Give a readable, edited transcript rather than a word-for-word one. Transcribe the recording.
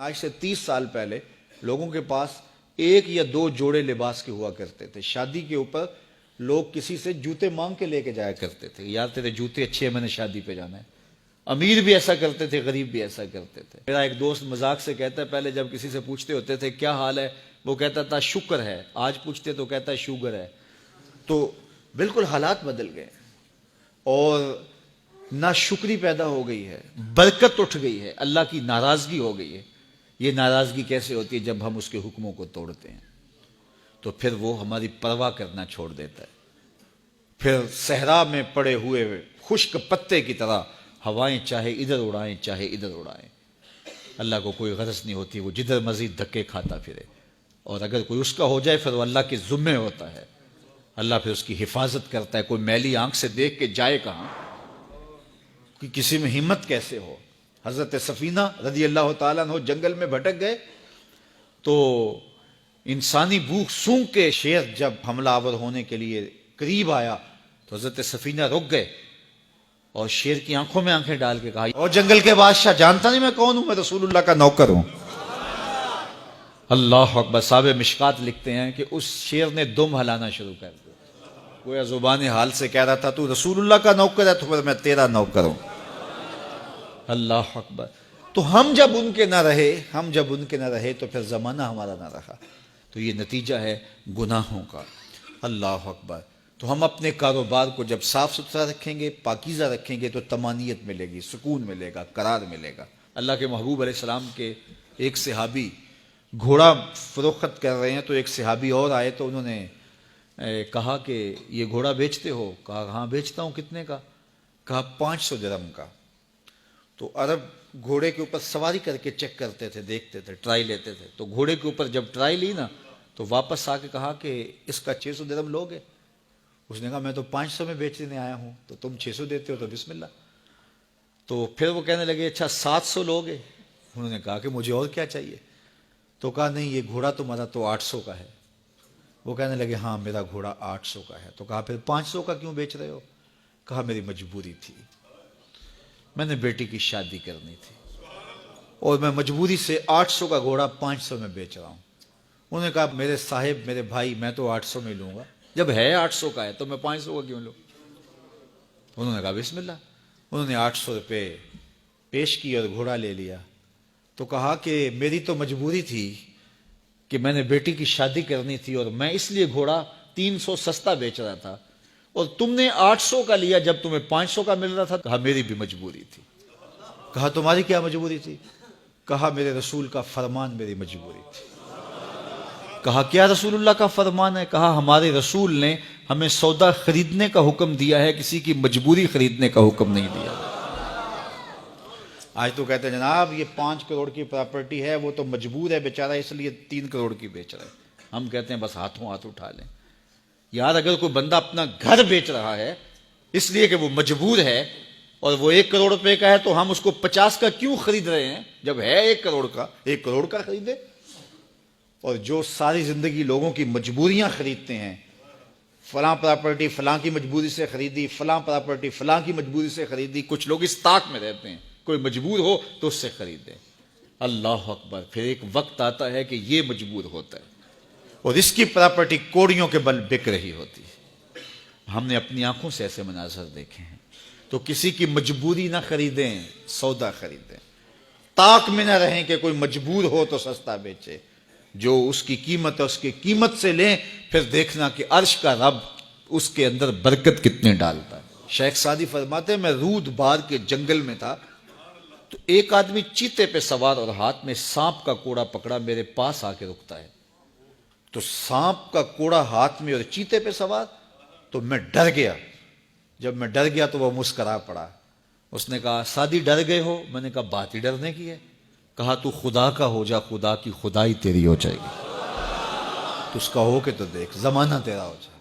آج سے 30 سال پہلے لوگوں کے پاس ایک یا دو جوڑے لباس کے ہوا کرتے تھے. شادی کے اوپر لوگ کسی سے جوتے مانگ کے لے کے جایا کرتے تھے. یار تیرے جوتے اچھے ہیں, میں نے شادی پہ جانا ہے. امیر بھی ایسا کرتے تھے, غریب بھی ایسا کرتے تھے. میرا ایک دوست مذاق سے کہتا ہے, پہلے جب کسی سے پوچھتے ہوتے تھے کیا حال ہے, وہ کہتا تھا شکر ہے. آج پوچھتے تو کہتا ہے شوگر ہے. تو بالکل حالات بدل گئے اور ناشکری پیدا ہو گئی ہے, برکت اٹھ گئی ہے, اللہ کی ناراضگی ہو گئی ہے. یہ ناراضگی کیسے ہوتی ہے؟ جب ہم اس کے حکموں کو توڑتے ہیں تو پھر وہ ہماری پرواہ کرنا چھوڑ دیتا ہے. پھر صحرا میں پڑے ہوئے خشک پتے کی طرح ہوائیں چاہے ادھر اڑائیں چاہے ادھر اڑائیں, اللہ کو کوئی غرض نہیں ہوتی, وہ جدھر مزید دھکے کھاتا پھرے. اور اگر کوئی اس کا ہو جائے پھر وہ اللہ کے ذمے ہوتا ہے, اللہ پھر اس کی حفاظت کرتا ہے. کوئی میلی آنکھ سے دیکھ کے جائے کہاں, کہ کسی میں ہمت کیسے ہو. حضرت سفینہ رضی اللہ تعالیٰ عنہ جنگل میں بھٹک گئے تو انسانی بھوک سونگ کے شیر جب حملہ آور ہونے کے لیے قریب آیا تو حضرت سفینہ رک گئے اور شیر کی آنکھوں میں آنکھیں ڈال کے کہا, اور جنگل کے بادشاہ جانتا نہیں میں کون ہوں, میں رسول اللہ کا نوکر ہوں. اللہ اکبر. صاحب مشکات لکھتے ہیں کہ اس شیر نے دم ہلانا شروع کر دیا, گویا زبان حال سے کہہ رہا تھا تو رسول اللہ کا نوکر ہے تو پھر میں تیرا نوکر ہوں. اللہ اکبر. تو ہم جب ان کے نہ رہے تو پھر زمانہ ہمارا نہ رہا, تو یہ نتیجہ ہے گناہوں کا. اللہ اکبر. تو ہم اپنے کاروبار کو جب صاف ستھرا رکھیں گے, پاکیزہ رکھیں گے, تو طمانینت ملے گی, سکون ملے گا, قرار ملے گا. اللہ کے محبوب علیہ السلام کے ایک صحابی گھوڑا فروخت کر رہے ہیں, تو ایک صحابی اور آئے تو انہوں نے کہا کہ یہ گھوڑا بیچتے ہو؟ کہا ہاں بیچتا ہوں. کتنے کا؟ کہا 500 درہم کا. تو عرب گھوڑے کے اوپر سواری کر کے چیک کرتے تھے, دیکھتے تھے, ٹرائی لیتے تھے. تو گھوڑے کے اوپر جب ٹرائی لی نا تو واپس آ کے کہا کہ اس کا 600 درہم لوگے؟ اس نے کہا میں تو 500 میں بیچنے آیا ہوں, تو تم 600 دیتے ہو تو بسم اللہ. تو پھر وہ کہنے لگے اچھا 700 لوگے؟ انہوں نے کہا کہ مجھے اور کیا چاہیے. تو کہا نہیں یہ گھوڑا تمہارا تو 800 کا ہے. وہ کہنے لگے ہاں میرا گھوڑا 800 کا ہے. تو کہا پھر 500 کا کیوں بیچ رہے ہو؟ کہا میری مجبوری تھی, میں نے بیٹی کی شادی کرنی تھی اور میں مجبوری سے 800 کا گھوڑا 500 میں بیچ رہا ہوں. انہوں نے کہا میرے صاحب میرے بھائی میں تو 800 میں لوں گا, جب ہے 800 کا ہے تو میں 500 کا کیوں لوں؟ انہوں نے کہا بسم اللہ. انہوں نے 800 روپے پیش کی اور گھوڑا لے لیا. تو کہا کہ میری تو مجبوری تھی کہ میں نے بیٹی کی شادی کرنی تھی اور میں اس لیے گھوڑا 300 سستا بیچ رہا تھا, اور تم نے 800 کا لیا جب تمہیں 500 کا مل رہا تھا. کہا میری بھی مجبوری تھی. کہا تمہاری کیا مجبوری تھی؟ کہا میرے رسول کا فرمان میری مجبوری تھی. کہا کیا رسول اللہ کا فرمان ہے؟ کہا ہمارے رسول نے ہمیں سودا خریدنے کا حکم دیا ہے, کسی کی مجبوری خریدنے کا حکم نہیں دیا. آج تو کہتے ہیں جناب یہ 5 کروڑ کی پراپرٹی ہے, وہ تو مجبور ہے بیچارہ اس لیے 3 کروڑ کی بیچ رہا ہے. ہم کہتے ہیں بس ہاتھوں ہاتھ اٹھا لیں. یار اگر کوئی بندہ اپنا گھر بیچ رہا ہے اس لیے کہ وہ مجبور ہے اور وہ 1 کروڑ روپے کا ہے, تو ہم اس کو 50 کا کیوں خرید رہے ہیں؟ جب ہے 1 کروڑ کا, 1 کروڑ کا خریدے. اور جو ساری زندگی لوگوں کی مجبوریاں خریدتے ہیں, فلاں پراپرٹی فلاں کی مجبوری سے خریدی, فلاں پراپرٹی فلاں کی مجبوری سے خریدی. کچھ لوگ اس طاق میں رہتے ہیں, کوئی مجبور ہو تو اس سے خریدے. اللہ اکبر. پھر ایک وقت آتا ہے کہ یہ مجبور ہوتا ہے اور اس کی پراپرٹی کوڑیوں کے بل بک رہی ہوتی ہے. ہم نے اپنی آنکھوں سے ایسے مناظر دیکھے ہیں. تو کسی کی مجبوری نہ خریدیں, سودا خریدیں. طاق میں نہ رہیں کہ کوئی مجبور ہو تو سستا بیچے. جو اس کی قیمت ہے اس کی قیمت سے لیں, پھر دیکھنا کہ عرش کا رب اس کے اندر برکت کتنے ڈالتا ہے. شیخ سعدی فرماتے ہیں میں رود بار کے جنگل میں تھا تو ایک آدمی چیتے پہ سوار اور ہاتھ میں سانپ کا کوڑا پکڑا, میرے پاس آ کے رکتا ہے. تو سانپ کا کوڑا ہاتھ میں اور چیتے پہ سوار, تو میں ڈر گیا. جب میں ڈر گیا تو وہ مسکرا پڑا. اس نے کہا سعدی ڈر گئے ہو؟ میں نے کہا بات ہی ڈرنے کی ہے. کہا تو خدا کا ہو جا, خدا کی خدائی تیری ہو جائے گی. تو اس کا ہو کے تو دیکھ, زمانہ تیرا ہو جائے.